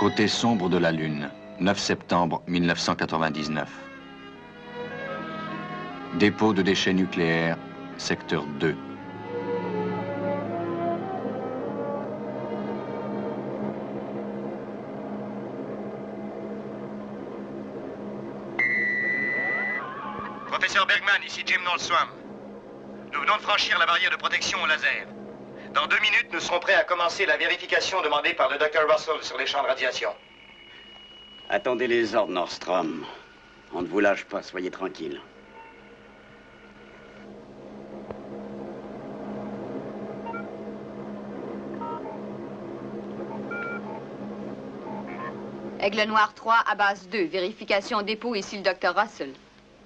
Côté sombre de la Lune, 9 septembre 1999. Dépôt de déchets nucléaires, secteur 2. Professeur Bergman, ici Jim Nolswam. Nous venons de franchir la barrière de protection au laser. Dans 2 minutes, nous serons prêts à commencer la vérification demandée par le Dr. Russell sur les champs de radiation. Attendez les ordres, Nordstrom. On ne vous lâche pas, soyez tranquille. Aigle Noir 3 à base 2. Vérification dépôt, ici le Dr. Russell.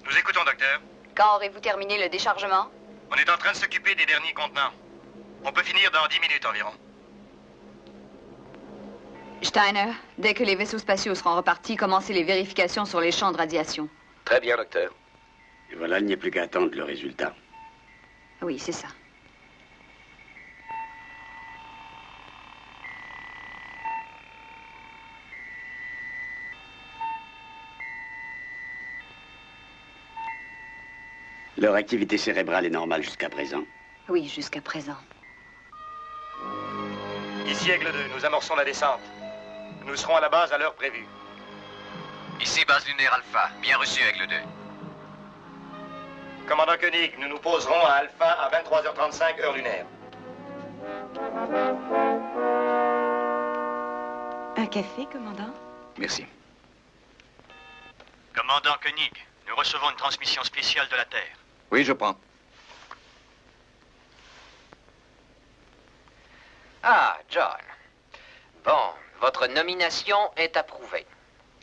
Nous écoutons, docteur. Quand aurez-vous terminé le déchargement? On est en train de s'occuper des derniers contenants. On peut finir dans 10 minutes environ. Steiner, dès que les vaisseaux spatiaux seront repartis, commencez les vérifications sur les champs de radiation. Très bien, docteur. Et voilà, il n'y a plus qu'à attendre le résultat. Oui, c'est ça. Leur activité cérébrale est normale jusqu'à présent. Oui, jusqu'à présent. Ici Aigle 2, nous amorçons la descente. Nous serons à la base à l'heure prévue. Ici, base lunaire Alpha. Bien reçu, Aigle 2. Commandant Koenig, nous nous poserons à Alpha à 23h35, heure lunaire. Un café, commandant? Merci. Commandant Koenig, nous recevons une transmission spéciale de la Terre. Oui, je prends. Ah, John. Bon, votre nomination est approuvée.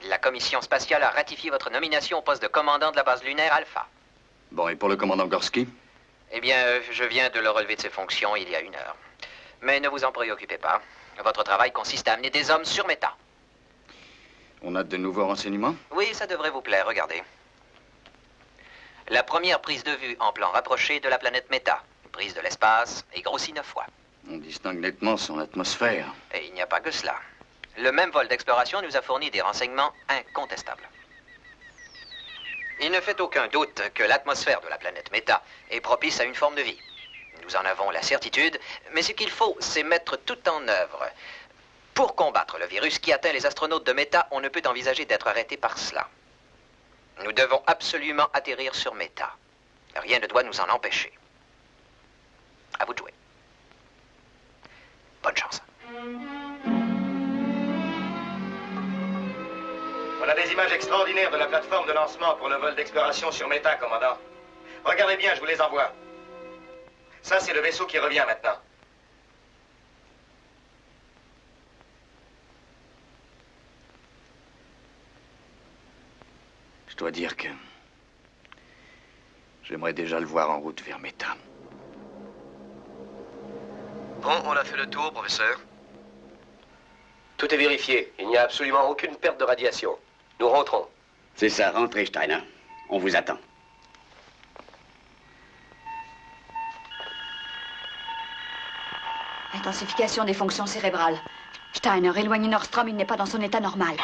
La commission spatiale a ratifié votre nomination au poste de commandant de la base lunaire Alpha. Bon, et pour le commandant Gorski? Eh bien, je viens de le relever de ses fonctions il y a 1 heure. Mais ne vous en préoccupez pas. Votre travail consiste à amener des hommes sur Méta. On a de nouveaux renseignements? Oui, ça devrait vous plaire, regardez. La première prise de vue en plan rapproché de la planète Méta. Prise de l'espace et grossie 9 fois. On distingue nettement son atmosphère. Et il n'y a pas que cela. Le même vol d'exploration nous a fourni des renseignements incontestables. Il ne fait aucun doute que l'atmosphère de la planète Méta est propice à une forme de vie. Nous en avons la certitude, mais ce qu'il faut, c'est mettre tout en œuvre. Pour combattre le virus qui atteint les astronautes de Méta, on ne peut envisager d'être arrêté par cela. Nous devons absolument atterrir sur Méta. Rien ne doit nous en empêcher. À vous de jouer. Bonne chance. On a des images extraordinaires de la plateforme de lancement pour le vol d'exploration sur Méta, commandant. Regardez bien, je vous les envoie. Ça, c'est le vaisseau qui revient maintenant. Je dois dire que j'aimerais déjà le voir en route vers Méta. Bon, on a fait le tour, professeur. Tout est vérifié. Il n'y a absolument aucune perte de radiation. Nous rentrons. C'est ça, rentrez, Steiner. On vous attend. Intensification des fonctions cérébrales. Steiner, éloignez Nordstrom, il n'est pas dans son état normal.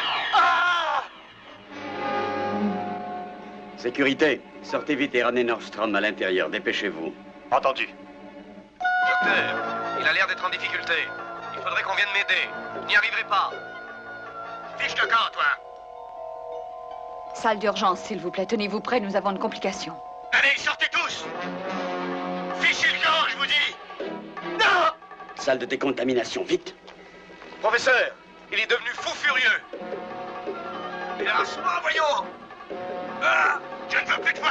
Sécurité, sortez vite et ramenez Nordstrom à l'intérieur. Dépêchez-vous. Entendu. Docteur, il a l'air d'être en difficulté. Il faudrait qu'on vienne m'aider. Je n'y arriverai pas. Fiche le camp, toi. Salle d'urgence, s'il vous plaît. Tenez-vous prêts, nous avons une complication. Allez, sortez tous. Fichez le camp, je vous dis. Non! Salle de décontamination, vite. Professeur, il est devenu fou furieux. Lâche-moi, voyons. Ah, je ne veux plus de toi.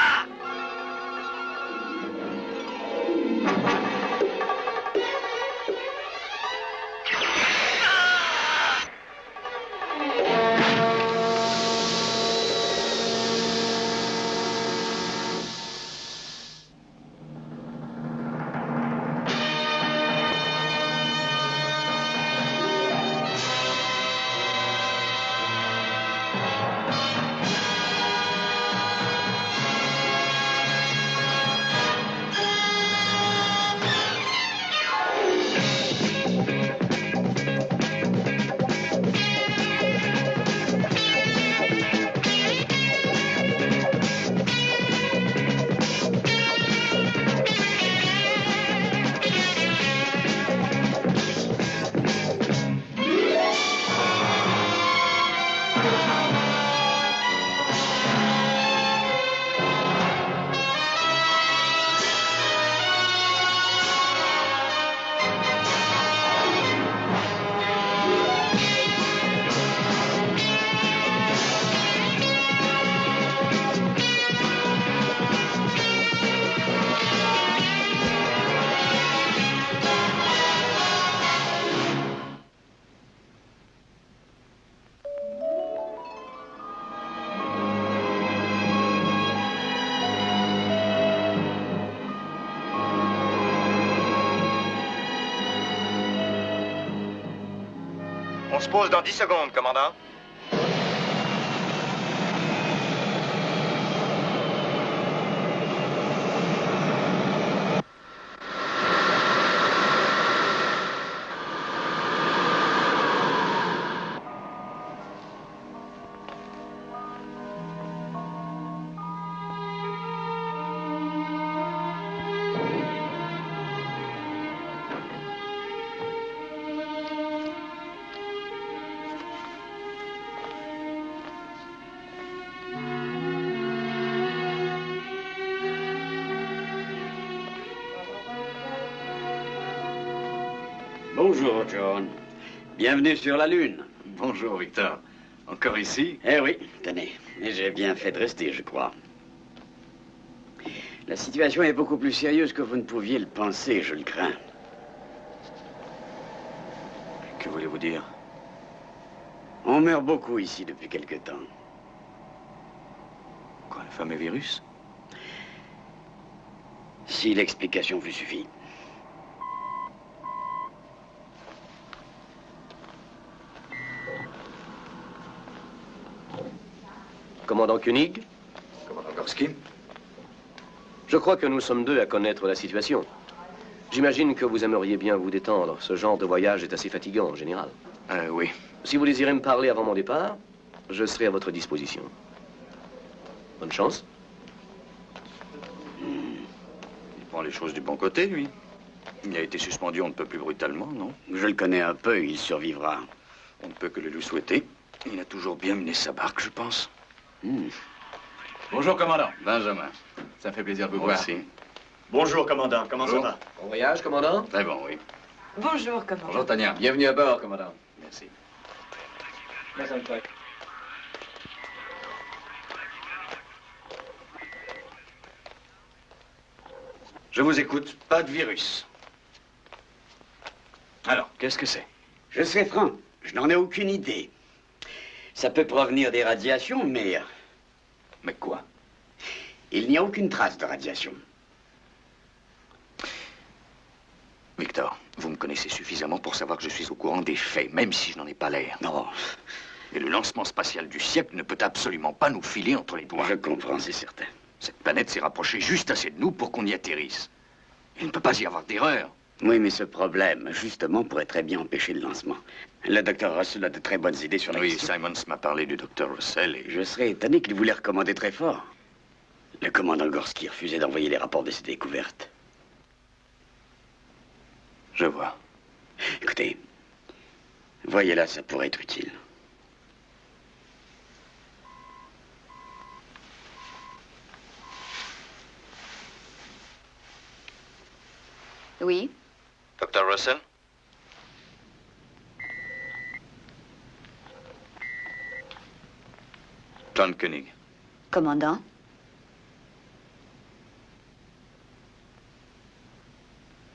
On se pose dans 10 secondes, commandant. Bonjour, John. Bienvenue sur la Lune. Bonjour, Victor. Encore ici? Eh oui, tenez. Et j'ai bien fait de rester, je crois. La situation est beaucoup plus sérieuse que vous ne pouviez le penser, je le crains. Que voulez-vous dire? On meurt beaucoup ici depuis quelque temps. Quoi, le fameux virus? Si l'explication vous suffit. Commandant Koenig, Commandant Gorski? je crois que nous sommes deux à connaître la situation. J'imagine que vous aimeriez bien vous détendre. Ce genre de voyage est assez fatigant en général. Oui. Si vous désirez me parler avant mon départ, je serai à votre disposition. Bonne chance. Il prend les choses du bon côté, lui. Il a été suspendu on ne peut plus brutalement, non? Je le connais un peu, il survivra. On ne peut que le lui souhaiter. Il a toujours bien mené sa barque, je pense. Bonjour, commandant. Benjamin. Ça me fait plaisir de vous voir. Merci. Bonjour, commandant. Comment ça va? Bon voyage, commandant. Très bon, oui. Bonjour, commandant. Bonjour, Tania. Bienvenue à bord, commandant. Merci. Je vous écoute. Pas de virus. Alors, qu'est-ce que c'est? Je serai franc, je n'en ai aucune idée. Ça peut provenir des radiations, mais Mais quoi? il n'y a aucune trace de radiation. Victor, vous me connaissez suffisamment pour savoir que je suis au courant des faits, même si je n'en ai pas l'air. Non, Et le lancement spatial du siècle ne peut absolument pas nous filer entre les doigts. je comprends, c'est certain. Cette planète s'est rapprochée juste assez de nous pour qu'on y atterrisse. Il ne peut pas y avoir d'erreur. Oui, mais ce problème, justement, pourrait très bien empêcher le lancement. Le docteur Russell a de très bonnes idées sur la Oui, question. Simons m'a parlé du docteur Russell et... Je serais étonné qu'il voulait recommander très fort. Le commandant Gorski refusait d'envoyer les rapports de ses découvertes. Je vois. Écoutez, voyez là, ça pourrait être utile. Oui? Docteur Russell? John Koenig. Commandant?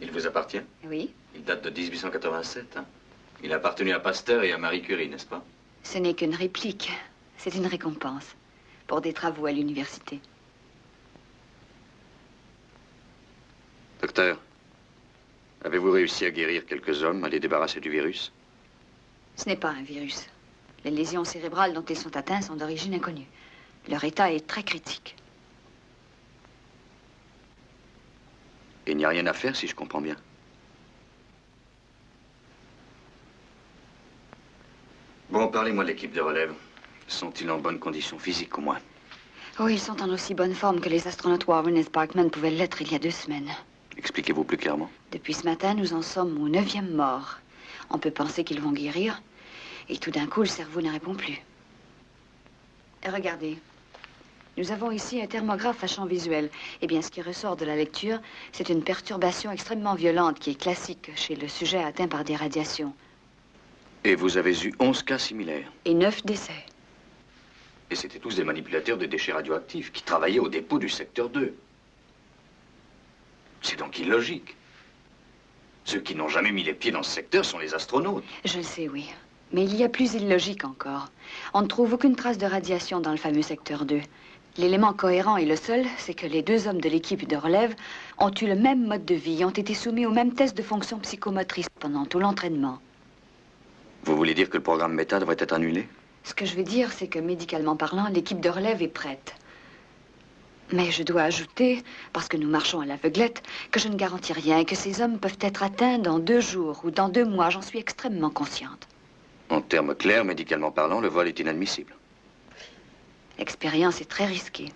Il vous appartient? Oui? Il date de 1887. Hein? Il a appartenu à Pasteur et à Marie Curie, n'est-ce pas? Ce n'est qu'une réplique. C'est une récompense pour des travaux à l'université. Docteur, avez-vous réussi à guérir quelques hommes, à les débarrasser du virus? Ce n'est pas un virus. Les lésions cérébrales dont ils sont atteints sont d'origine inconnue. Leur état est très critique. Il n'y a rien à faire, si je comprends bien. Bon, parlez-moi de l'équipe de relève. Sont-ils en bonne condition physique, au moins? Oh, ils sont en aussi bonne forme que les astronautes Warren et Sparkman pouvaient l'être il y a 2 semaines. Expliquez-vous plus clairement. Depuis ce matin, nous en sommes au 9e mort. On peut penser qu'ils vont guérir, et tout d'un coup, le cerveau ne répond plus. Et regardez, nous avons ici un thermographe à champ visuel. Eh bien, ce qui ressort de la lecture, c'est une perturbation extrêmement violente qui est classique chez le sujet atteint par des radiations. Et vous avez eu 11 cas similaires. Et 9 décès. Et c'étaient tous des manipulateurs de déchets radioactifs qui travaillaient au dépôt du secteur 2. C'est donc illogique. Ceux qui n'ont jamais mis les pieds dans ce secteur sont les astronautes. Je le sais, oui. Mais il y a plus illogique encore. On ne trouve aucune trace de radiation dans le fameux secteur 2. L'élément cohérent et le seul, c'est que les 2 hommes de l'équipe de relève ont eu le même mode de vie, ont été soumis au même test de fonction psychomotrice pendant tout l'entraînement. Vous voulez dire que le programme Méta devrait être annulé? Ce que je veux dire, c'est que médicalement parlant, l'équipe de relève est prête. Mais je dois ajouter, parce que nous marchons à l'aveuglette, que je ne garantis rien et que ces hommes peuvent être atteints dans 2 jours ou dans 2 mois. J'en suis extrêmement consciente. En termes clairs, médicalement parlant, le vol est inadmissible. L'expérience est très risquée.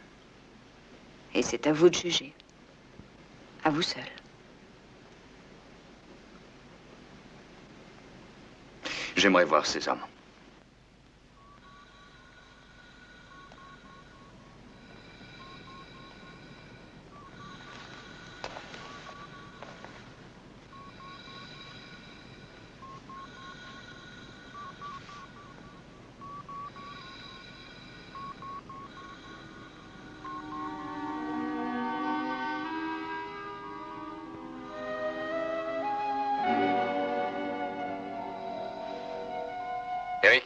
Et c'est à vous de juger. À vous seul. J'aimerais voir ces hommes. Eric?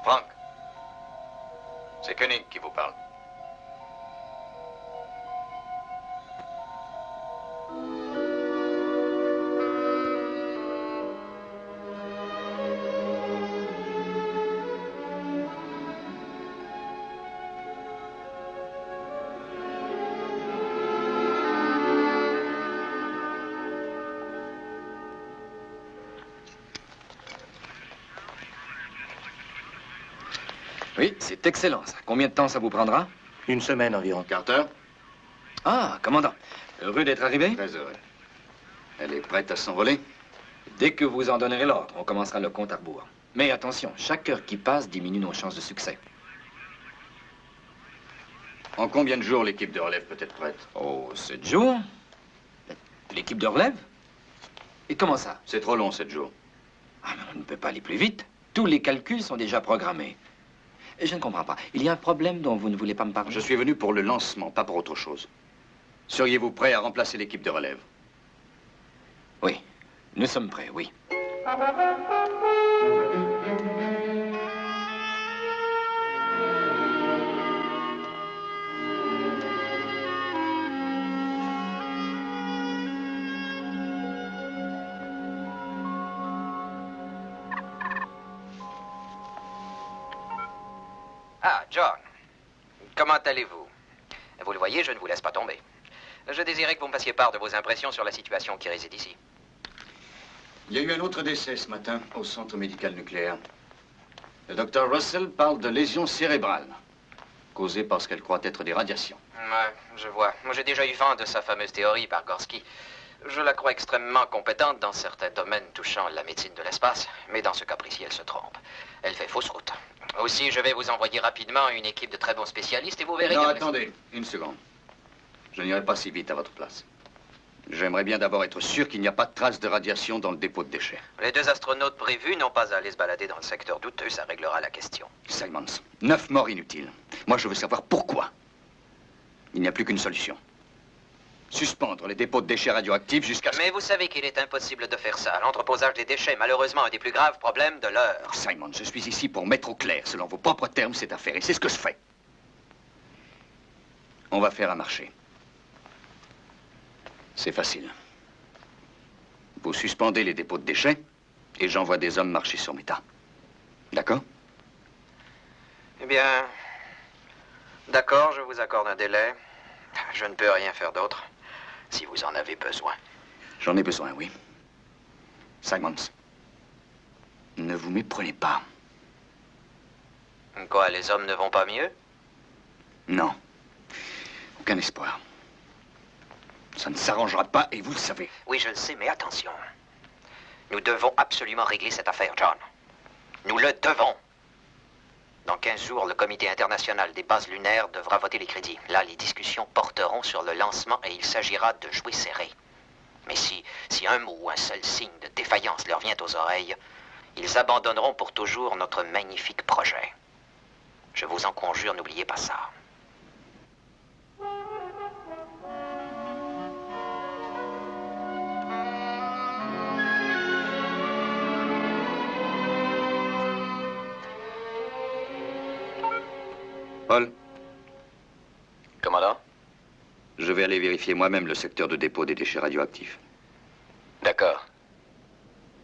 Frank? C'est Koenig qui vous parle. Oui, c'est excellent, ça. Combien de temps ça vous prendra? 1 semaine environ. Carter? Ah, commandant. Heureux d'être arrivé? Très heureux. Elle est prête à s'envoler? Dès que vous en donnerez l'ordre, on commencera le compte à rebours. Mais attention, chaque heure qui passe diminue nos chances de succès. En combien de jours l'équipe de relève peut être prête? Oh, 7 jours? L'équipe de relève? Et comment ça? C'est trop long, 7 jours. Ah, mais on ne peut pas aller plus vite. Tous les calculs sont déjà programmés. Et je ne comprends pas. Il y a un problème dont vous ne voulez pas me parler? Je suis venu pour le lancement, pas pour autre chose. Seriez-vous prêt à remplacer l'équipe de relève? Oui, nous sommes prêts, oui. Ah, John. Comment allez-vous? Vous le voyez, je ne vous laisse pas tomber. Je désirais que vous me fassiez part de vos impressions sur la situation qui réside ici. Il y a eu un autre décès ce matin au centre médical nucléaire. Le docteur Russell parle de lésions cérébrales, causées par ce qu'elle croit être des radiations. Ouais, je vois. Moi, j'ai déjà eu vent de sa fameuse théorie par Gorski. Je la crois extrêmement compétente dans certains domaines touchant la médecine de l'espace, mais dans ce cas précis, elle se trompe. Elle fait fausse route. Aussi, je vais vous envoyer rapidement une équipe de très bons spécialistes et vous verrez... Non, attendez, une seconde. Je n'irai pas si vite à votre place. J'aimerais bien d'abord être sûr qu'il n'y a pas de traces de radiation dans le dépôt de déchets. Les 2 astronautes prévus n'ont pas à aller se balader dans le secteur douteux, ça réglera la question. Simons, 9 morts inutiles. Moi, je veux savoir pourquoi. Il n'y a plus qu'une solution. Suspendre les dépôts de déchets radioactifs jusqu'à... Mais vous savez qu'il est impossible de faire ça. L'entreposage des déchets, malheureusement, un des plus graves problèmes de l'heure. Simon, je suis ici pour mettre au clair, selon vos propres termes, cette affaire. Et c'est ce que je fais. On va faire un marché. C'est facile. Vous suspendez les dépôts de déchets et j'envoie des hommes marcher sur Méta. D'accord? Eh bien... D'accord, je vous accorde un délai. Je ne peux rien faire d'autre. Si vous en avez besoin. J'en ai besoin, oui. Simons, ne vous méprenez pas. Quoi, les hommes ne vont pas mieux? Non. Aucun espoir. Ça ne s'arrangera pas et vous le savez. Oui, je le sais, mais attention. Nous devons absolument régler cette affaire, John. Nous le devons. Dans 15 jours, le comité international des bases lunaires devra voter les crédits. Là, les discussions porteront sur le lancement et il s'agira de jouer serré. Mais si un mot ou un seul signe de défaillance leur vient aux oreilles, ils abandonneront pour toujours notre magnifique projet. Je vous en conjure, n'oubliez pas ça. Paul, Commandant? je vais aller vérifier moi-même le secteur de dépôt des déchets radioactifs. D'accord.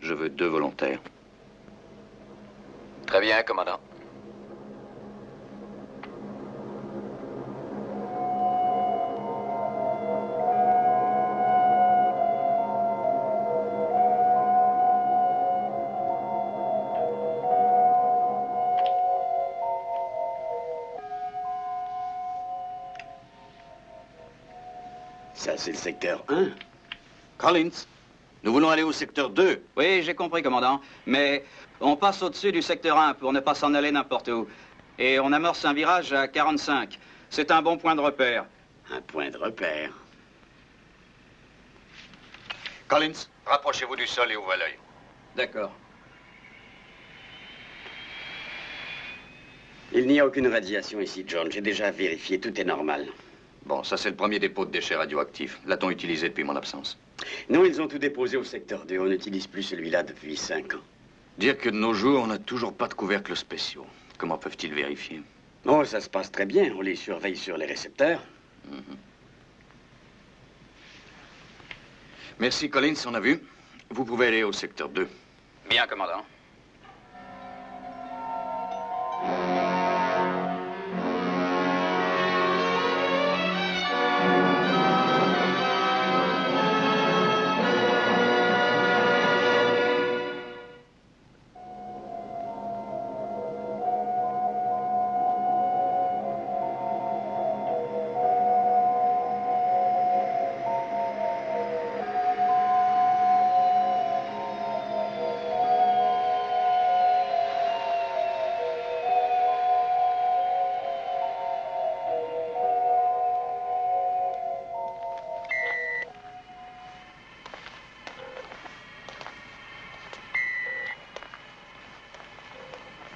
Je veux 2 volontaires. Très bien, commandant. Ça, c'est le secteur 1. Collins, nous voulons aller au secteur 2. Oui, j'ai compris, commandant. Mais on passe au-dessus du secteur 1 pour ne pas s'en aller n'importe où. Et on amorce un virage à 45. C'est un bon point de repère. Un point de repère. Collins, rapprochez-vous du sol et ouvrez l'œil. D'accord. Il n'y a aucune radiation ici, John. J'ai déjà vérifié, tout est normal. Bon, ça c'est le premier dépôt de déchets radioactifs. L'a-t-on utilisé depuis mon absence? Non, ils ont tout déposé au secteur 2. On n'utilise plus celui-là depuis 5 ans. Dire que de nos jours, on n'a toujours pas de couvercles spéciaux. Comment peuvent-ils vérifier? Oh, ça se passe très bien. On les surveille sur les récepteurs. Merci, Collins, on a vu. Vous pouvez aller au secteur 2. Bien, commandant.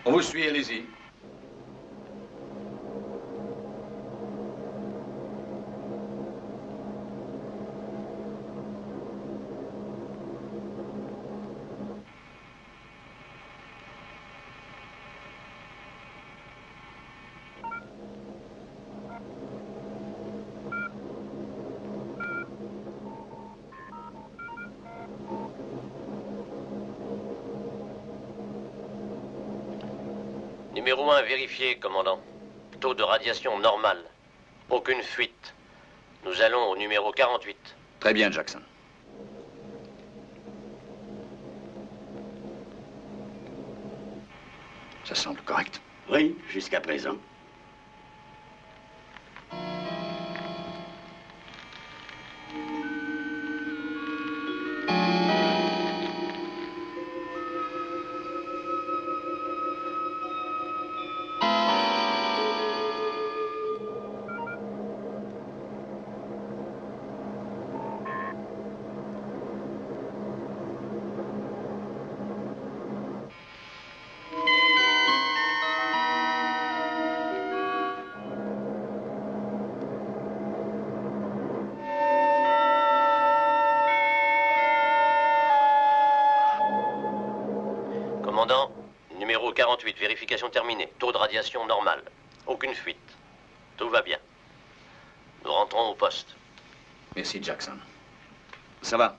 On vous suit, allez-y. Numéro 1 vérifié, commandant. Taux de radiation normal. Aucune fuite. Nous allons au numéro 48. Très bien, Jackson. Ça semble correct. Oui, jusqu'à présent. Commandant, numéro 48, vérification terminée. Taux de radiation normal. Aucune fuite. Tout va bien. Nous rentrons au poste. Merci, Jackson. Ça va.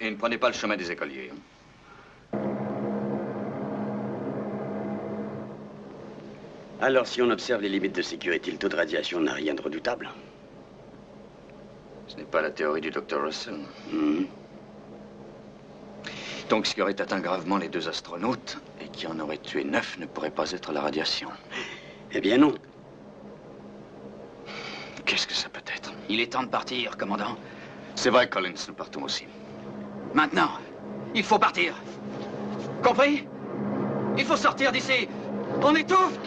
Et ne prenez pas le chemin des écoliers. Alors, si on observe les limites de sécurité, le taux de radiation n'a rien de redoutable. Ce n'est pas la théorie du Dr. Russell. Mhm. Donc, ce qui aurait atteint gravement les 2 astronautes et qui en aurait tué 9 ne pourrait pas être la radiation. Eh bien, non. Qu'est-ce que ça peut être? Il est temps de partir, commandant. C'est vrai, Collins, nous partons aussi. Maintenant, il faut partir. Compris? Il faut sortir d'ici. On étouffe.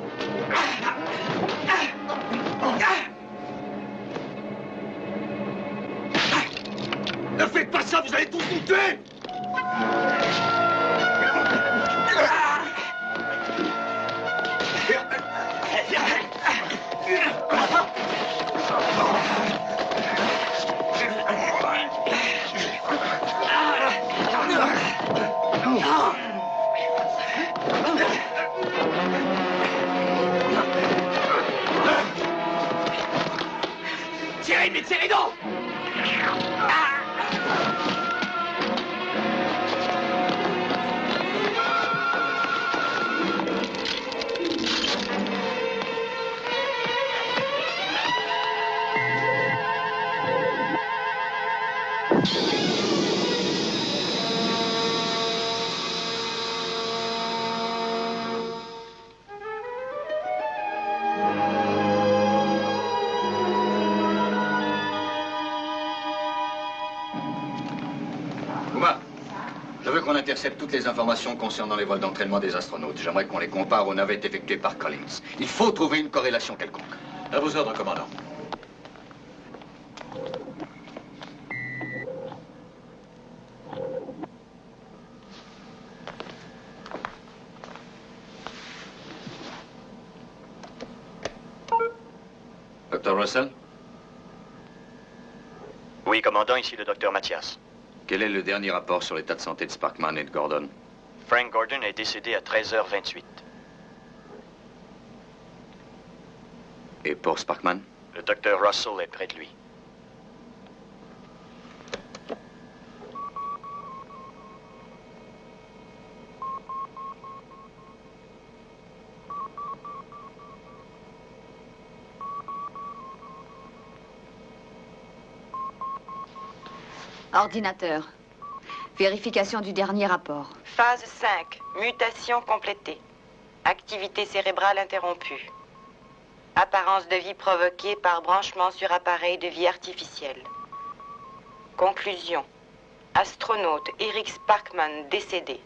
Ne faites pas ça, vous allez tous nous tuer! Tirez, mais tirez donc! Je veux qu'on intercepte toutes les informations concernant les vols d'entraînement des astronautes. J'aimerais qu'on les compare aux navettes effectuées par Collins. Il faut trouver une corrélation quelconque. À vos ordres, commandant. Dr. Russell? Oui, commandant, ici le docteur Mathias. Quel est le dernier rapport sur l'état de santé de Sparkman et de Gordon? Frank Gordon est décédé à 13h28. Et pour Sparkman? Le docteur Russell est près de lui. Ordinateur. Vérification du dernier rapport. Phase 5. Mutation complétée. Activité cérébrale interrompue. Apparence de vie provoquée par branchement sur appareil de vie artificielle. Conclusion. Astronaute Eric Sparkman décédé.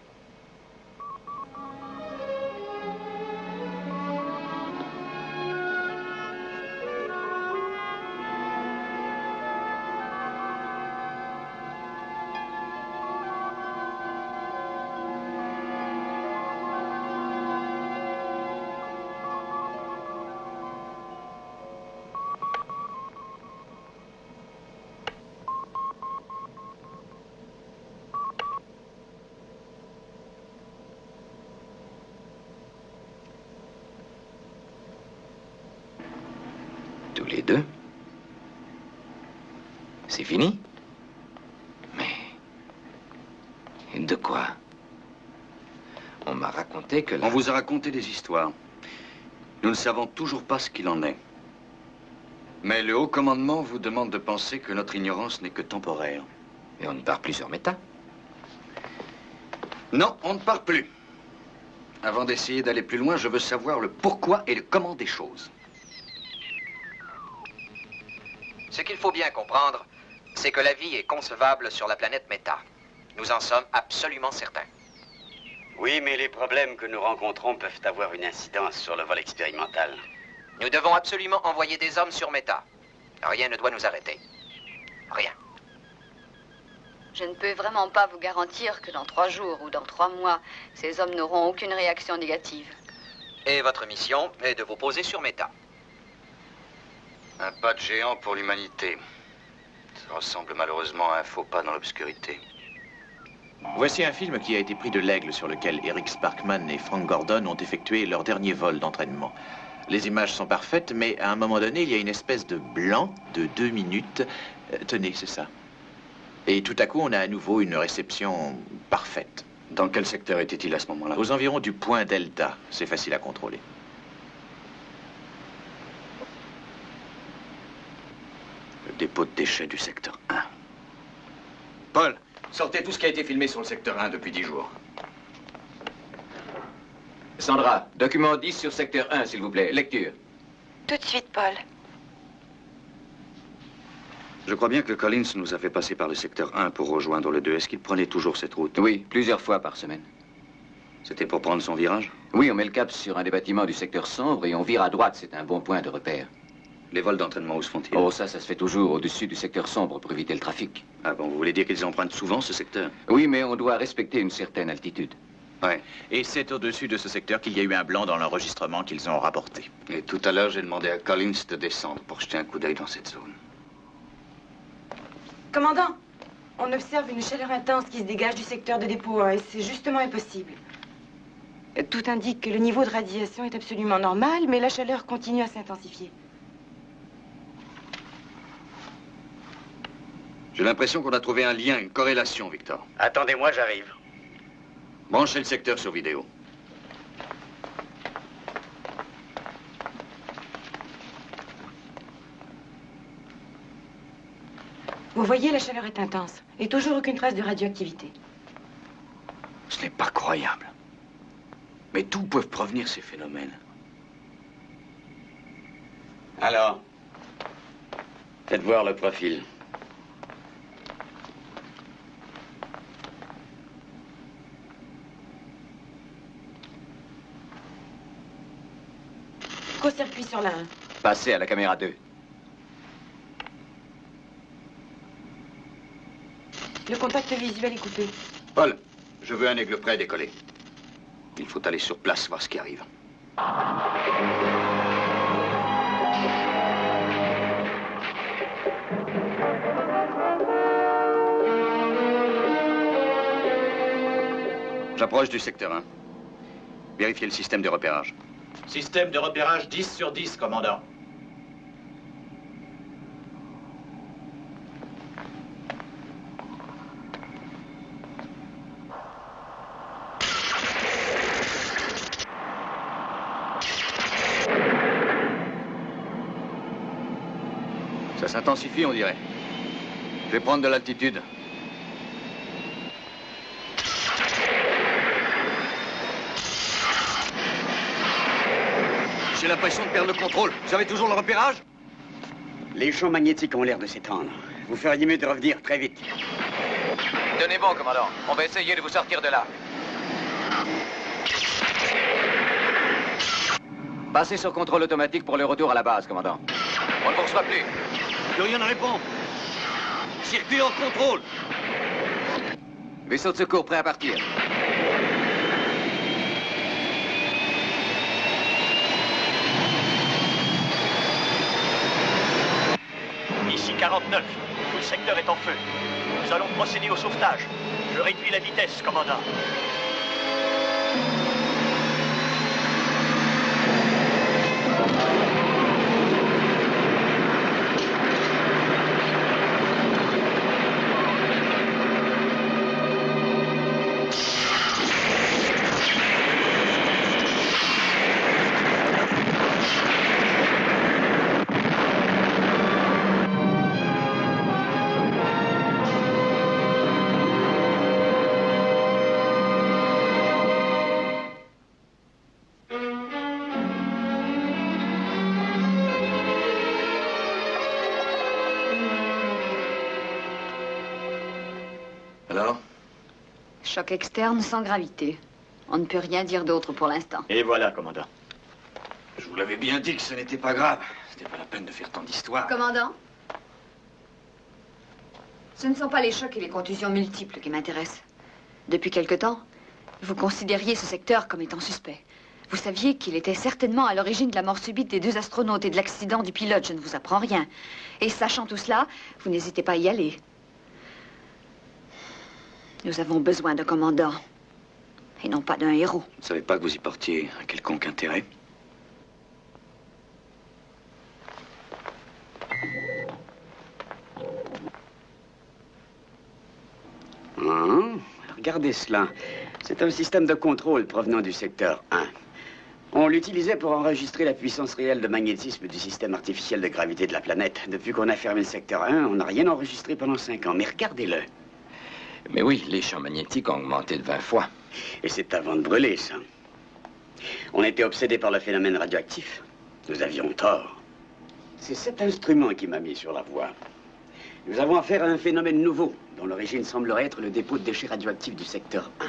Tous les deux? C'est fini? Mais... de quoi? On m'a raconté que On vous a raconté des histoires. Nous ne savons toujours pas ce qu'il en est. Mais le haut commandement vous demande de penser que notre ignorance n'est que temporaire. Et on ne part plus sur Méta? Non, on ne part plus. Avant d'essayer d'aller plus loin, je veux savoir le pourquoi et le comment des choses. Ce qu'il faut bien comprendre, c'est que la vie est concevable sur la planète Méta. Nous en sommes absolument certains. Oui, mais les problèmes que nous rencontrons peuvent avoir une incidence sur le vol expérimental. Nous devons absolument envoyer des hommes sur Méta. Rien ne doit nous arrêter. Rien. Je ne peux vraiment pas vous garantir que dans 3 jours ou dans 3 mois, ces hommes n'auront aucune réaction négative. Et votre mission est de vous poser sur Méta. Un pas de géant pour l'humanité. Ça ressemble malheureusement à un faux pas dans l'obscurité. Voici un film qui a été pris de l'Aigle sur lequel Eric Sparkman et Frank Gordon ont effectué leur dernier vol d'entraînement. Les images sont parfaites, mais à un moment donné, il y a une espèce de blanc de 2 minutes. Tenez, c'est ça. Et tout à coup, on a à nouveau une réception parfaite. Dans quel secteur était-il à ce moment-là? Aux environs du point Delta. C'est facile à contrôler. Le dépôt de déchets du secteur 1. Paul, sortez tout ce qui a été filmé sur le secteur 1 depuis 10 jours. Sandra, document 10 sur secteur 1, s'il vous plaît. Lecture. Tout de suite, Paul. Je crois bien que Collins nous a fait passer par le secteur 1 pour rejoindre le 2. Est-ce qu'il prenait toujours cette route? Oui, plusieurs fois par semaine. C'était pour prendre son virage? Oui, on met le cap sur un des bâtiments du secteur sombre et on vire à droite. C'est un bon point de repère. Les vols d'entraînement, où se font-ils? Oh, ça se fait toujours au-dessus du secteur sombre pour éviter le trafic. Ah bon, vous voulez dire qu'ils empruntent souvent ce secteur? Oui, mais on doit respecter une certaine altitude. Ouais. Et c'est au-dessus de ce secteur qu'il y a eu un blanc dans l'enregistrement qu'ils ont rapporté. Et tout à l'heure, j'ai demandé à Collins de descendre pour jeter un coup d'œil dans cette zone. Commandant, on observe une chaleur intense qui se dégage du secteur de dépôt 1 et c'est justement impossible. Tout indique que le niveau de radiation est absolument normal, mais la chaleur continue à s'intensifier. J'ai l'impression qu'on a trouvé un lien, une corrélation, Victor. Attendez-moi, j'arrive. Branchez le secteur sur vidéo. Vous voyez, la chaleur est intense et toujours aucune trace de radioactivité. Ce n'est pas croyable. Mais d'où peuvent provenir ces phénomènes? Alors, faites voir le profil. Court-circuit sur la 1. Passez à la caméra 2. Le contact visuel est coupé. Paul, je veux un aigle prêt à décoller. Il faut aller sur place, voir ce qui arrive. J'approche du secteur 1. Vérifiez le système de repérage. Système de repérage 10 sur 10, commandant. Ça s'intensifie, on dirait. Je vais prendre de l'altitude. J'ai l'impression de perdre le contrôle. Vous avez toujours le repérage? Les champs magnétiques ont l'air de s'étendre. Vous feriez mieux de revenir très vite. Tenez bon, commandant. On va essayer de vous sortir de là. Passez sur contrôle automatique pour le retour à la base, commandant. On ne vous reçoit plus. Plus rien à répondre. Circuit en contrôle. Vaisseau de secours prêt à partir. Ici 49. Tout le secteur est en feu. Nous allons procéder au sauvetage. Je réduis la vitesse, commandant. Alors? Choc externe sans gravité. On ne peut rien dire d'autre pour l'instant. Et voilà, commandant. Je vous l'avais bien dit que ce n'était pas grave. C'était pas la peine de faire tant d'histoires. Commandant? Ce ne sont pas les chocs et les contusions multiples qui m'intéressent. Depuis quelque temps, vous considériez ce secteur comme étant suspect. Vous saviez qu'il était certainement à l'origine de la mort subite des 2 astronautes et de l'accident du pilote. Je ne vous apprends rien. Et sachant tout cela, vous n'hésitez pas à y aller. Nous avons besoin d'un commandant. Et non pas d'un héros. Vous ne savez pas que vous y portiez un quelconque intérêt? Regardez cela. C'est un système de contrôle provenant du secteur 1. On l'utilisait pour enregistrer la puissance réelle de magnétisme du système artificiel de gravité de la planète. Depuis qu'on a fermé le secteur 1, on n'a rien enregistré pendant 5 ans. Mais regardez-le. Mais oui, les champs magnétiques ont augmenté de 20 fois. Et c'est avant de brûler, ça. On était obsédés par le phénomène radioactif. Nous avions tort. C'est cet instrument qui m'a mis sur la voie. Nous avons affaire à un phénomène nouveau, dont l'origine semblerait être le dépôt de déchets radioactifs du secteur 1.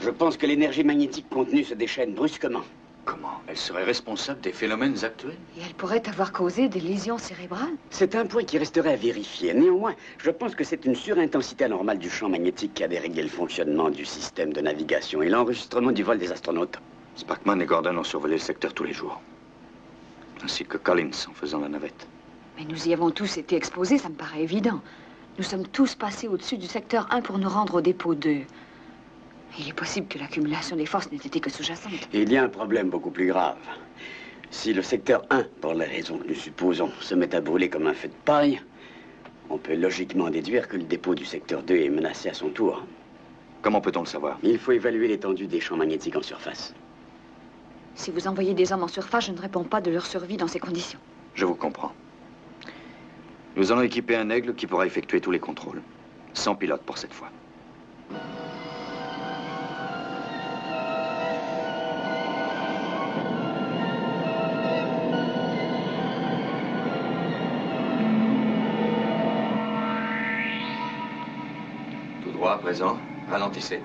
Je pense que l'énergie magnétique contenue se déchaîne brusquement. Comment? Elle serait responsable des phénomènes actuels? Et elle pourrait avoir causé des lésions cérébrales? C'est un point qui resterait à vérifier. Néanmoins, je pense que c'est une surintensité anormale du champ magnétique qui a déréglé le fonctionnement du système de navigation et l'enregistrement du vol des astronautes. Sparkman et Gordon ont survolé le secteur tous les jours. Ainsi que Collins en faisant la navette. Mais nous y avons tous été exposés, ça me paraît évident. Nous sommes tous passés au-dessus du secteur 1 pour nous rendre au dépôt 2. Il est possible que l'accumulation des forces n'ait été que sous-jacente. Et il y a un problème beaucoup plus grave. Si le secteur 1, pour les raisons que nous supposons, se met à brûler comme un feu de paille, on peut logiquement déduire que le dépôt du secteur 2 est menacé à son tour. Comment peut-on le savoir? Il faut évaluer l'étendue des champs magnétiques en surface. Si vous envoyez des hommes en surface, je ne réponds pas de leur survie dans ces conditions. Je vous comprends. Nous allons équiper un aigle qui pourra effectuer tous les contrôles. Sans pilote pour cette fois. Tout droit, à présent. Ralentissez.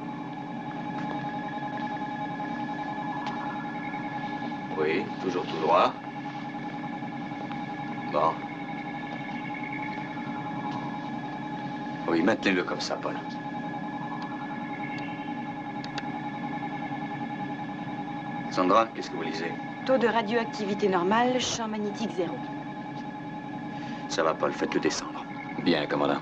Oui, toujours tout droit. Bon. Oui, maintenez-le comme ça, Paul. Sandra, qu'est-ce que vous lisez? Taux de radioactivité normale, champ magnétique 0. Ça va, Paul, faites-le descendre. Bien, commandant.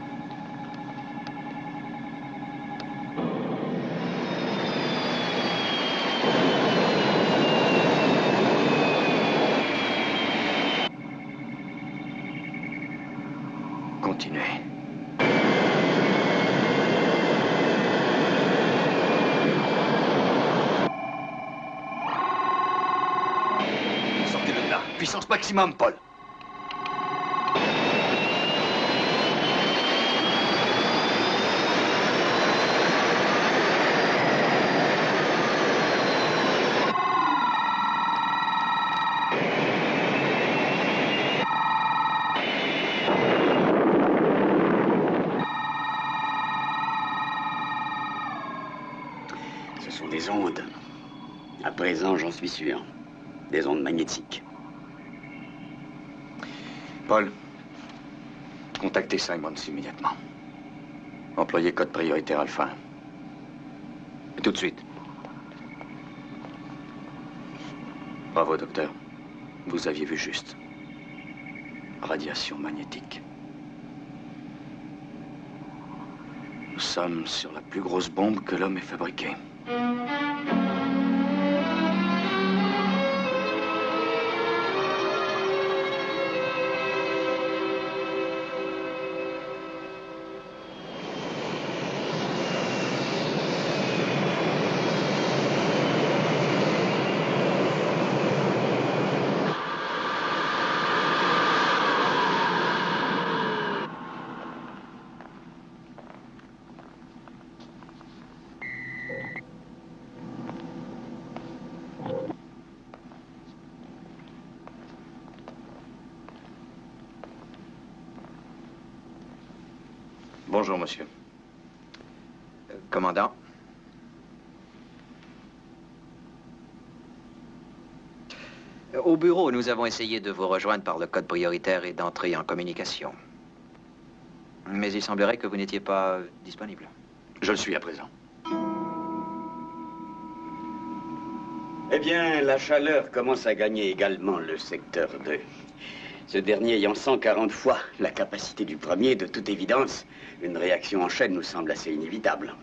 Continuez. Sortez-le de là. Puissance maximum, Paul. Ce sont des ondes. À présent, j'en suis sûr. Des ondes magnétiques. Paul, contactez Simons immédiatement. Employez code prioritaire alpha. Et tout de suite. Bravo, docteur. Vous aviez vu juste. Radiation magnétique. Nous sommes sur la plus grosse bombe que l'homme ait fabriquée. Bonjour, monsieur. Commandant. Au bureau, nous avons essayé de vous rejoindre par le code prioritaire et d'entrer en communication. Mais il semblerait que vous n'étiez pas disponible. Je le suis à présent. Eh bien, la chaleur commence à gagner également le secteur 2. Ce dernier ayant 140 fois la capacité du premier, de toute évidence, une réaction en chaîne nous semble assez inévitable.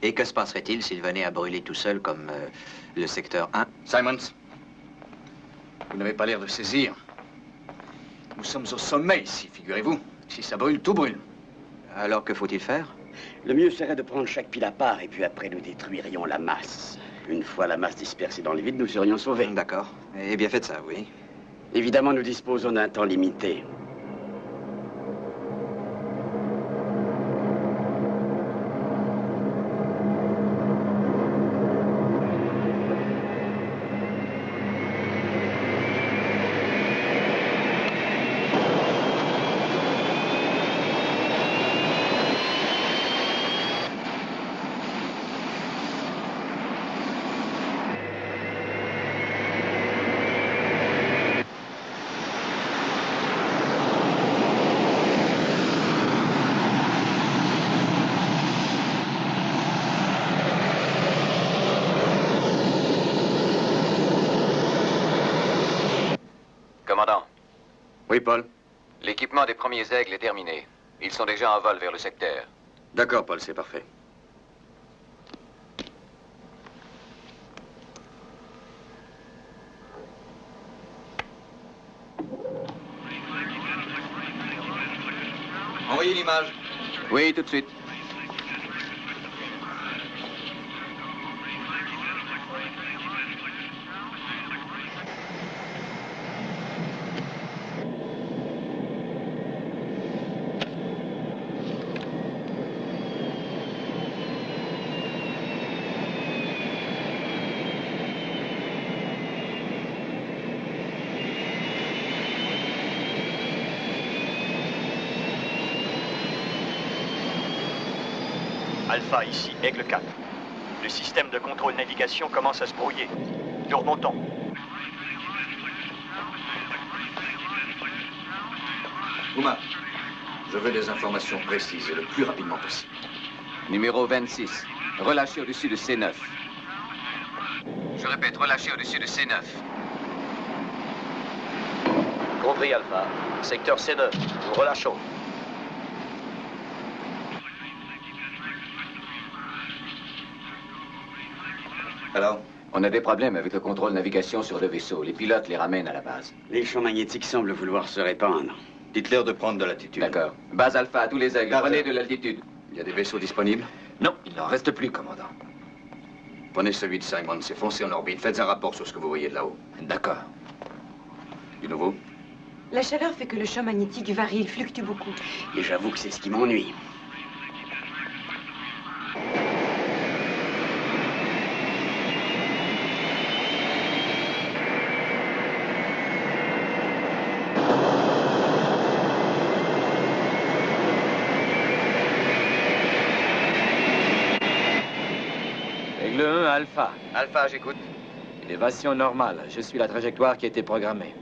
Et que se passerait-il s'il venait à brûler tout seul comme le secteur 1? Simons, vous n'avez pas l'air de saisir. Nous sommes au sommet ici, figurez-vous. Si ça brûle, tout brûle. Alors que faut-il faire? Le mieux serait de prendre chaque pile à part et puis après nous détruirions la masse. Une fois la masse dispersée dans le vide, nous serions sauvés. D'accord. Eh bien, faites ça, oui. Évidemment, nous disposons d'un temps limité. Paul. L'équipement des premiers aigles est terminé. Ils sont déjà en vol vers le secteur. D'accord, Paul, c'est parfait. Envoyez l'image. Oui, tout de suite. Alpha, ici, Aigle 4. Le système de contrôle navigation commence à se brouiller. Nous remontons. Uma, je veux des informations précises et le plus rapidement possible. Numéro 26. Relâché au-dessus de C9. Je répète, relâché au-dessus de C9. Compris, Alpha. Secteur C9, nous relâchons. Alors? On a des problèmes avec le contrôle navigation sur le vaisseau. Les pilotes les ramènent à la base. Les champs magnétiques semblent vouloir se répandre. Dites-leur de prendre de l'altitude. D'accord. Base Alpha à tous les aigles. Prenez de l'altitude. Il y a des vaisseaux disponibles? Non, il n'en reste plus, commandant. Prenez celui de Simon, c'est foncé en orbite. Faites un rapport sur ce que vous voyez de là-haut. D'accord. Du nouveau? La chaleur fait que le champ magnétique varie, il fluctue beaucoup. Et j'avoue que c'est ce qui m'ennuie. Aigle 1, Alpha. Alpha, j'écoute. Élévation normale. Je suis la trajectoire qui a été programmée.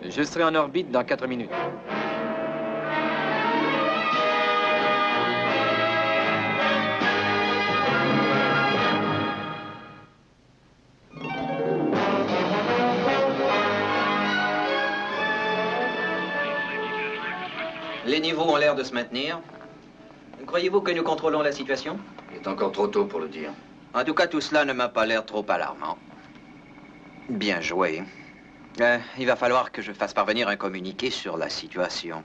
Je serai en orbite dans 4 minutes. Les niveaux ont l'air de se maintenir. Croyez-vous que nous contrôlons la situation? Il est encore trop tôt pour le dire. En tout cas, tout cela ne m'a pas l'air trop alarmant. Bien joué. Il va falloir que je fasse parvenir un communiqué sur la situation.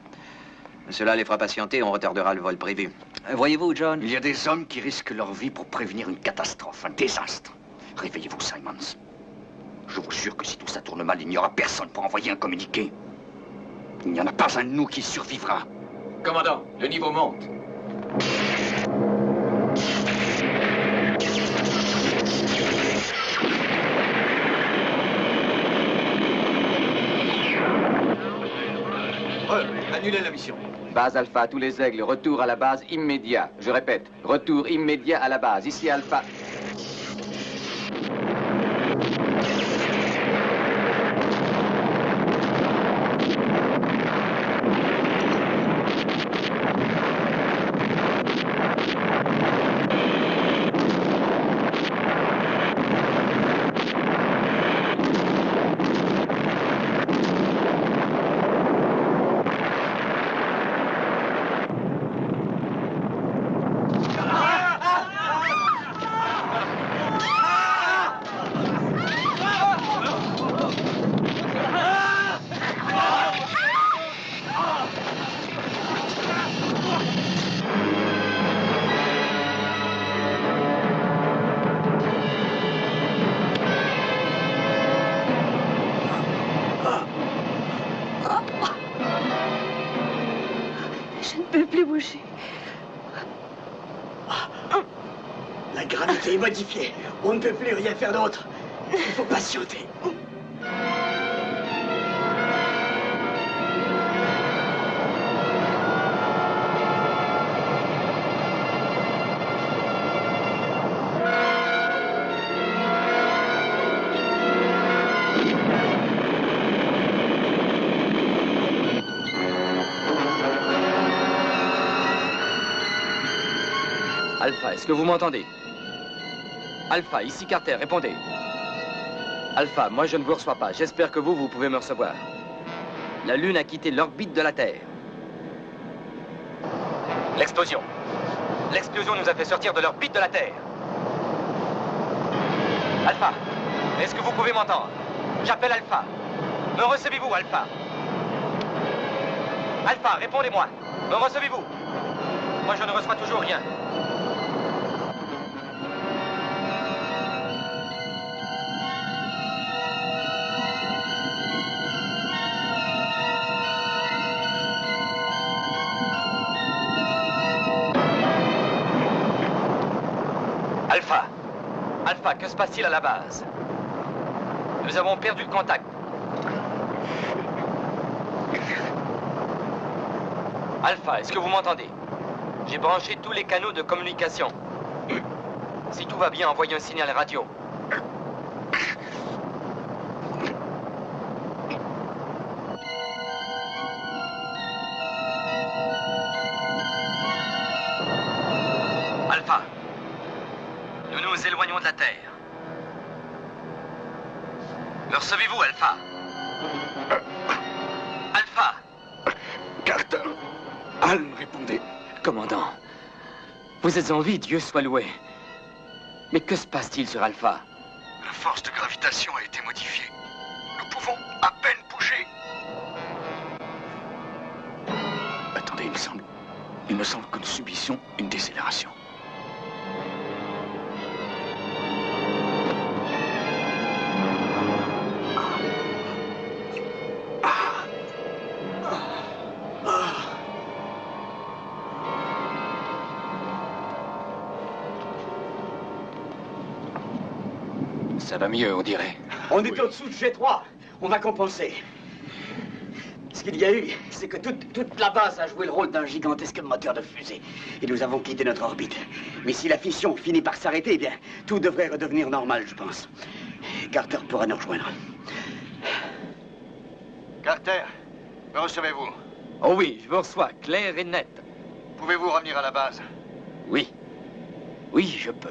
Cela les fera patienter, on retardera le vol prévu. Voyez-vous, John? Il y a des hommes qui risquent leur vie pour prévenir une catastrophe, un désastre. Réveillez-vous, Simons. Je vous jure que si tout ça tourne mal, il n'y aura personne pour envoyer un communiqué. Il n'y en a pas un de nous qui survivra. Commandant, le niveau monte. Annulez la mission. Base Alpha à tous les aigles, retour à la base immédiat. Je répète, retour immédiat à la base. Ici Alpha. Je ne peux plus bouger. La gravité est modifiée. On ne peut plus rien faire d'autre. Il faut patienter. Alpha, est-ce que vous m'entendez? Alpha, ici Carter, répondez. Alpha, moi je ne vous reçois pas. J'espère que vous pouvez me recevoir. La Lune a quitté l'orbite de la Terre. L'explosion. L'explosion nous a fait sortir de l'orbite de la Terre. Alpha, est-ce que vous pouvez m'entendre? J'appelle Alpha. Me recevez-vous, Alpha? Alpha, répondez-moi. Me recevez-vous? Moi, je ne reçois toujours rien. Alpha. Alpha, que se passe-t-il à la base? Nous avons perdu le contact. Alpha, est-ce que vous m'entendez? J'ai branché tous les canaux de communication. Si tout va bien, envoyez un signal radio. Alpha, nous nous éloignons de la Terre. Le recevez-vous, Alpha? Alpha! Carter, Alm, répondez. Commandant, vous êtes en vie, Dieu soit loué. Mais que se passe-t-il sur Alpha? La force de gravitation a été modifiée. Nous pouvons à peine bouger. Attendez, il me semble que nous subissions une décélération. Ça va mieux, on dirait. On est au-dessous de G3. On va compenser. Ce qu'il y a eu, c'est que toute la base a joué le rôle d'un gigantesque moteur de fusée. Et nous avons quitté notre orbite. Mais si la fission finit par s'arrêter, eh bien, tout devrait redevenir normal, je pense. Carter pourra nous rejoindre. Carter, me recevez-vous? Oh oui, je vous reçois, clair et net. Pouvez-vous revenir à la base? Oui. Oui, je peux.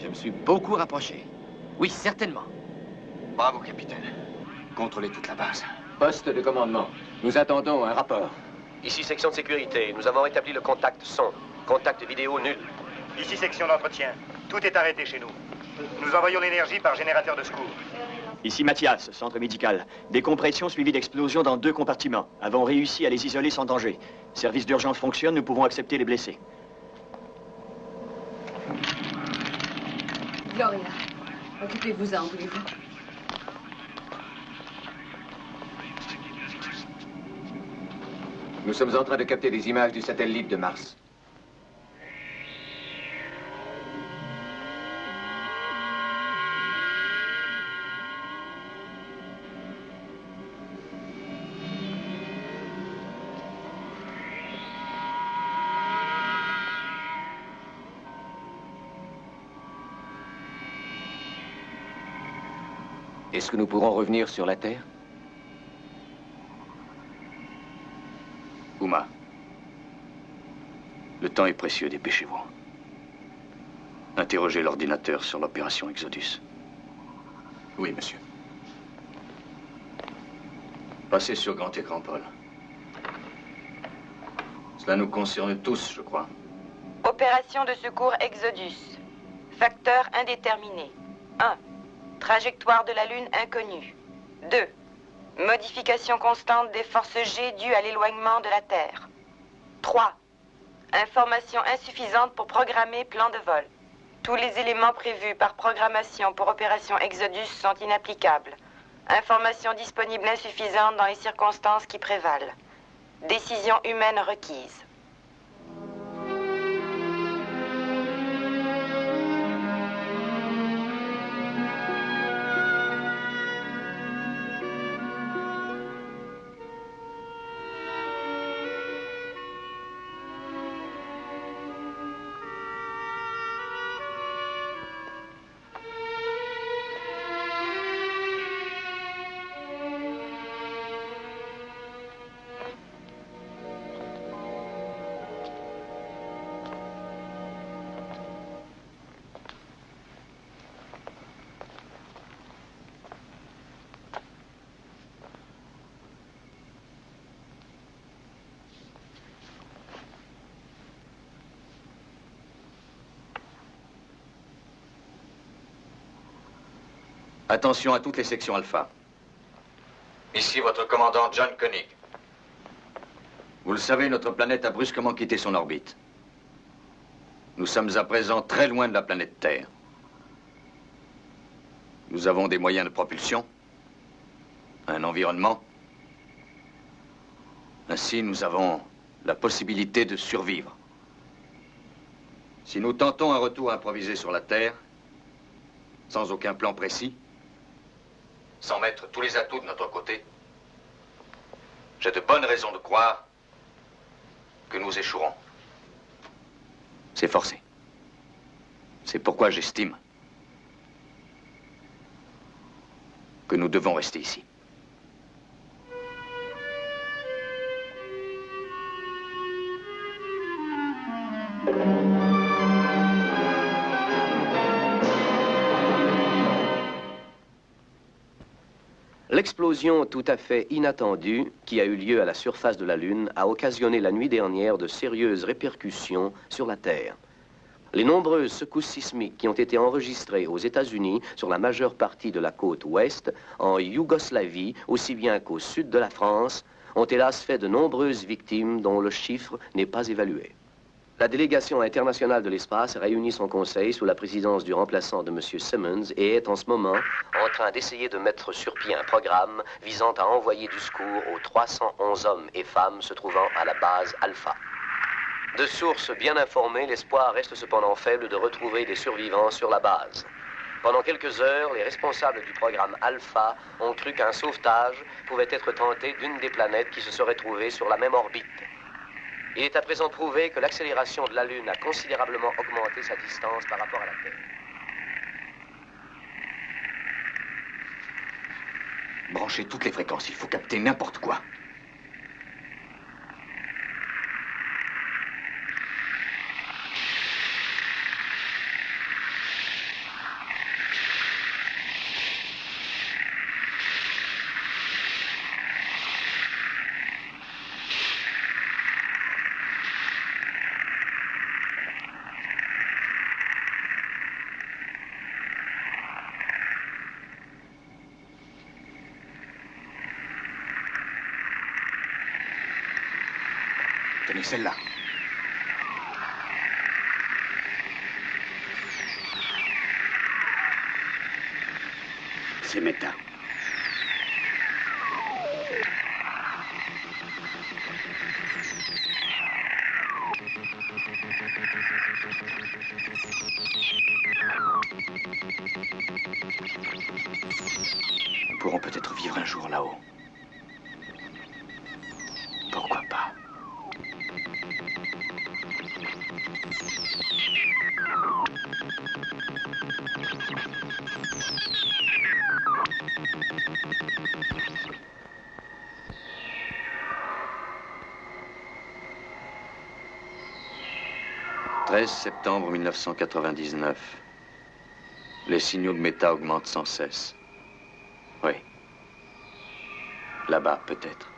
Je me suis beaucoup rapproché. Oui, certainement. Bravo, capitaine. Contrôlez toute la base. Poste de commandement. Nous attendons un rapport. Ici, section de sécurité. Nous avons établi le contact son. Contact vidéo nul. Ici, section d'entretien. Tout est arrêté chez nous. Nous envoyons l'énergie par générateur de secours. Ici Mathias, centre médical. Décompression suivie d'explosion dans 2 compartiments. Avons réussi à les isoler sans danger. Service d'urgence fonctionne, nous pouvons accepter les blessés. Gloria, occupez-vous-en, voulez-vous? Nous sommes en train de capter des images du satellite de Mars. Est-ce que nous pourrons revenir sur la Terre? Uma, le temps est précieux, dépêchez-vous. Interrogez l'ordinateur sur l'opération Exodus. Oui, monsieur. Passez sur grand écran, Paul. Cela nous concerne tous, je crois. Opération de secours Exodus. Facteur indéterminé. 1. Trajectoire de la Lune inconnue. 2. Modification constante des forces G dues à l'éloignement de la Terre. 3. Information insuffisante pour programmer plan de vol. Tous les éléments prévus par programmation pour opération Exodus sont inapplicables. Information disponible insuffisante dans les circonstances qui prévalent. Décision humaine requise. Attention à toutes les sections alpha. Ici votre commandant John Koenig. Vous le savez, notre planète a brusquement quitté son orbite. Nous sommes à présent très loin de la planète Terre. Nous avons des moyens de propulsion, un environnement. Ainsi, nous avons la possibilité de survivre. Si nous tentons un retour improvisé sur la Terre, sans aucun plan précis, sans mettre tous les atouts de notre côté, j'ai de bonnes raisons de croire que nous échouerons. C'est forcé. C'est pourquoi j'estime que nous devons rester ici. L'explosion tout à fait inattendue qui a eu lieu à la surface de la Lune a occasionné la nuit dernière de sérieuses répercussions sur la Terre. Les nombreuses secousses sismiques qui ont été enregistrées aux États-Unis sur la majeure partie de la côte ouest, en Yougoslavie aussi bien qu'au sud de la France, ont hélas fait de nombreuses victimes dont le chiffre n'est pas évalué. La délégation internationale de l'espace réunit son conseil sous la présidence du remplaçant de M. Simmons et est en ce moment en train d'essayer de mettre sur pied un programme visant à envoyer du secours aux 311 hommes et femmes se trouvant à la base Alpha. De sources bien informées, l'espoir reste cependant faible de retrouver des survivants sur la base. Pendant quelques heures, les responsables du programme Alpha ont cru qu'un sauvetage pouvait être tenté d'une des planètes qui se serait trouvée sur la même orbite. Il est à présent prouvé que l'accélération de la Lune a considérablement augmenté sa distance par rapport à la Terre. Branchez toutes les fréquences, il faut capter n'importe quoi. Tenez celle-là. C'est Meta. Nous pourrons peut-être vivre un jour là-haut. Pourquoi pas? « 13 septembre 1999. Les signaux de Meta augmentent sans cesse. Oui. Là-bas, peut-être.